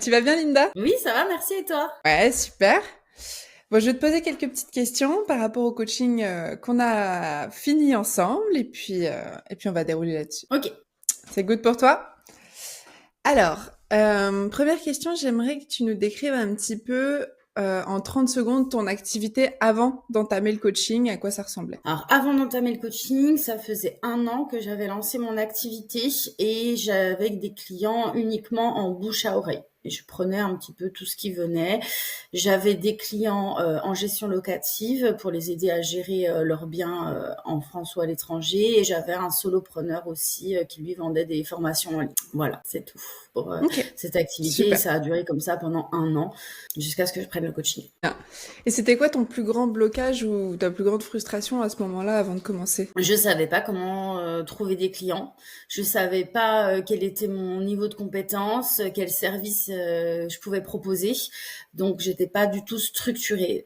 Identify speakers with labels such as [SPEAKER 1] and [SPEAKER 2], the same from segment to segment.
[SPEAKER 1] Tu vas bien, Linda?
[SPEAKER 2] Oui, ça va, merci et toi?
[SPEAKER 1] Ouais, super. Bon, je vais te poser quelques petites questions par rapport au coaching qu'on a fini ensemble et puis on va dérouler là-dessus.
[SPEAKER 2] Ok.
[SPEAKER 1] C'est good pour toi? Alors, première question, j'aimerais que tu nous décrives un petit peu en 30 secondes ton activité avant d'entamer le coaching, à quoi ça ressemblait.
[SPEAKER 2] Alors, avant d'entamer le coaching, ça faisait 1 an que j'avais lancé mon activité et j'avais des clients uniquement en bouche à oreille. Et je prenais un petit peu tout ce qui venait. J'avais des clients en gestion locative pour les aider à gérer leurs biens en France ou à l'étranger. Et j'avais un solopreneur aussi qui lui vendait des formations en ligne. Voilà, c'est tout pour
[SPEAKER 1] Ok,
[SPEAKER 2] cette activité. Et
[SPEAKER 1] super.
[SPEAKER 2] ça a duré comme ça pendant 1 an jusqu'à ce que je prenne le coaching.
[SPEAKER 1] Bien. Et c'était quoi ton plus grand blocage ou ta plus grande frustration à ce moment-là avant de commencer?
[SPEAKER 2] Je savais pas comment trouver des clients. Je savais pas quel était mon niveau de compétence, quel service je pouvais proposer. Donc j'étais pas du tout structurée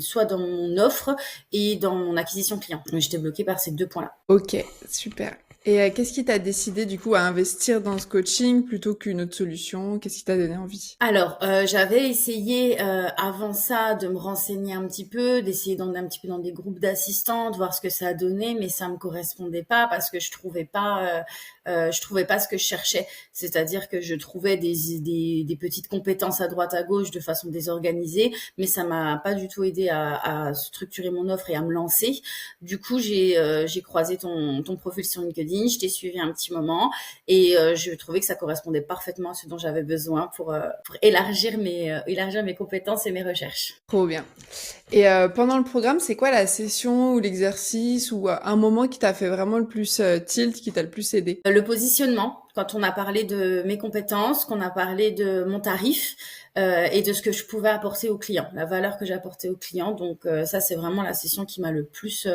[SPEAKER 2] soit dans mon offre et dans mon acquisition client. J'étais bloquée par ces 2 points-là.
[SPEAKER 1] Ok, super. Et qu'est-ce qui t'a décidé du coup à investir dans ce coaching plutôt qu'une autre solution? Qu'est-ce qui t'a donné envie?
[SPEAKER 2] Alors, j'avais essayé avant ça de me renseigner un petit peu, d'essayer d'emmener un petit peu dans des groupes d'assistants, de voir ce que ça donnait, mais ça me correspondait pas parce que je trouvais pas ce que je cherchais. C'est-à-dire que je trouvais des petites compétences à droite à gauche de façon désorganisée, mais ça m'a pas du tout aidé à structurer mon offre et à me lancer. Du coup, j'ai croisé ton profil sur LinkedIn, je t'ai suivi un petit moment et je trouvais que ça correspondait parfaitement à ce dont j'avais besoin pour élargir mes compétences et mes recherches.
[SPEAKER 1] Trop bien. Et pendant le programme, c'est quoi la session ou l'exercice ou un moment qui t'a fait vraiment le plus tilt, qui t'a le plus aidé?
[SPEAKER 2] Le positionnement, quand on a parlé de mes compétences, qu'on a parlé de mon tarif et de ce que je pouvais apporter aux clients, la valeur que j'apportais aux clients. Donc ça, c'est vraiment la session qui m'a le plus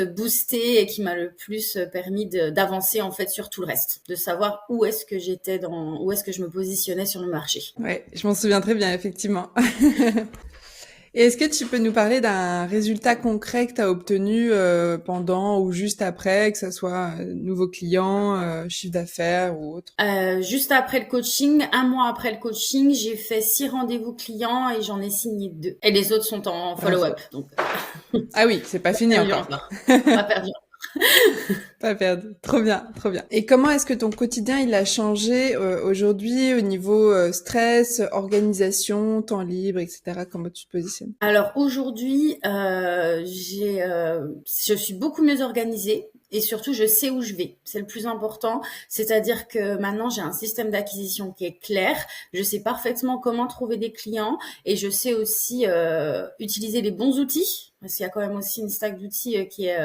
[SPEAKER 2] boosté et qui m'a le plus permis d'avancer en fait sur tout le reste, de savoir où est-ce que où est-ce que je me positionnais sur le marché.
[SPEAKER 1] Ouais, je m'en souviens très bien, effectivement. Et est-ce que tu peux nous parler d'un résultat concret que tu as obtenu pendant ou juste après, que ça soit nouveau client, chiffre d'affaires ou autre?
[SPEAKER 2] Juste après le coaching, 1 mois après le coaching, j'ai fait 6 rendez-vous clients et j'en ai signé 2. Et les autres sont en
[SPEAKER 1] Bravo.
[SPEAKER 2] follow-up, donc
[SPEAKER 1] Ah oui, c'est pas
[SPEAKER 2] pas
[SPEAKER 1] fini
[SPEAKER 2] perdu
[SPEAKER 1] encore.
[SPEAKER 2] encore. Pas perdu.
[SPEAKER 1] Pas perdu. Trop bien, trop bien. Et comment est-ce que ton quotidien il a changé aujourd'hui au niveau stress, organisation, temps libre, etc. Comment tu te positionnes?
[SPEAKER 2] Alors aujourd'hui, je suis beaucoup mieux organisée et surtout je sais où je vais. C'est le plus important. C'est-à-dire que maintenant j'ai un système d'acquisition qui est clair. Je sais parfaitement comment trouver des clients et je sais aussi utiliser les bons outils. Parce qu'il y a quand même aussi une stack d'outils qui est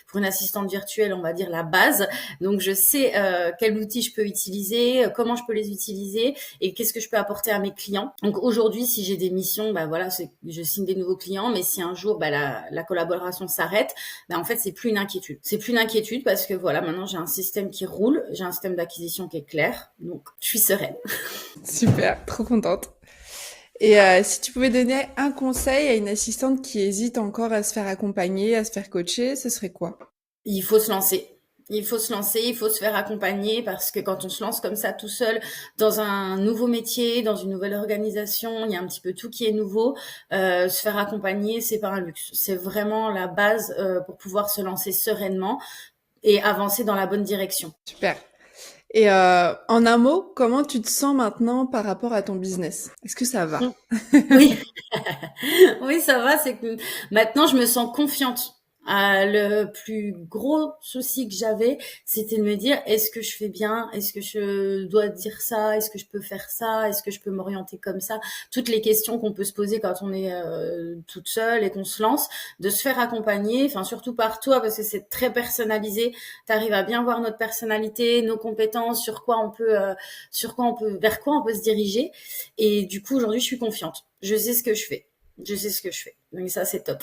[SPEAKER 2] pour une assistante virtuelle, on va dire la base. Donc je sais quel outil je peux utiliser, comment je peux les utiliser et qu'est-ce que je peux apporter à mes clients. Donc aujourd'hui, si j'ai des missions, bah voilà, je signe des nouveaux clients, mais si un jour bah, la collaboration s'arrête, bah en fait c'est plus une inquiétude. C'est plus une inquiétude parce que voilà, maintenant j'ai un système qui roule, j'ai un système d'acquisition qui est clair, donc je suis sereine.
[SPEAKER 1] Super, trop contente. Et si tu pouvais donner un conseil à une assistante qui hésite encore à se faire accompagner, à se faire coacher, ce serait quoi?
[SPEAKER 2] Il faut se lancer. Il faut se lancer, il faut se faire accompagner parce que quand on se lance comme ça tout seul dans un nouveau métier, dans une nouvelle organisation, il y a un petit peu tout qui est nouveau. Se faire accompagner, c'est pas un luxe. C'est vraiment la base pour pouvoir se lancer sereinement et avancer dans la bonne direction.
[SPEAKER 1] Super. Et en un mot, comment tu te sens maintenant par rapport à ton business? Est-ce que ça va?
[SPEAKER 2] Oui, oui, ça va. C'est que maintenant, je me sens confiante. Le plus gros souci que j'avais, c'était de me dire, est-ce que je fais bien? Est-ce que je dois dire ça? Est-ce que je peux faire ça? Est-ce que je peux m'orienter comme ça? Toutes les questions qu'on peut se poser quand on est toute seule et qu'on se lance, de se faire accompagner, enfin surtout par toi parce que c'est très personnalisé. Tu arrives à bien voir notre personnalité, nos compétences, vers quoi on peut se diriger. Et du coup, aujourd'hui, je suis confiante. Je sais ce que je fais. Je sais ce que je fais. Donc ça, c'est top.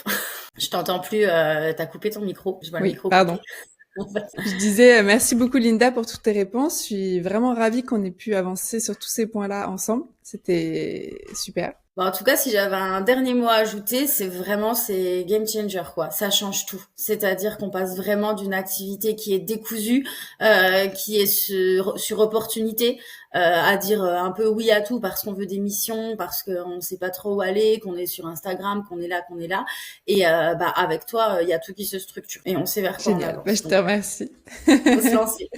[SPEAKER 2] Je t'entends plus, t'as coupé ton micro. Je vois le
[SPEAKER 1] Oui,
[SPEAKER 2] micro
[SPEAKER 1] pardon.
[SPEAKER 2] coupé.
[SPEAKER 1] Je disais merci beaucoup Linda pour toutes tes réponses. Je suis vraiment ravie qu'on ait pu avancer sur tous ces points-là ensemble. C'était super.
[SPEAKER 2] Bah, en tout cas, si j'avais un dernier mot à ajouter, c'est game changer quoi. Ça change tout. C'est-à-dire qu'on passe vraiment d'une activité qui est décousue, qui est sur opportunité, à dire un peu oui à tout parce qu'on veut des missions, parce qu'on ne sait pas trop où aller, qu'on est sur Instagram, qu'on est là, qu'on est là. Et bah avec toi, il y a tout qui se structure et on sait vers quoi on
[SPEAKER 1] Génial. Bah,
[SPEAKER 2] avance.
[SPEAKER 1] je te
[SPEAKER 2] Donc,
[SPEAKER 1] remercie.
[SPEAKER 2] faut se lancer.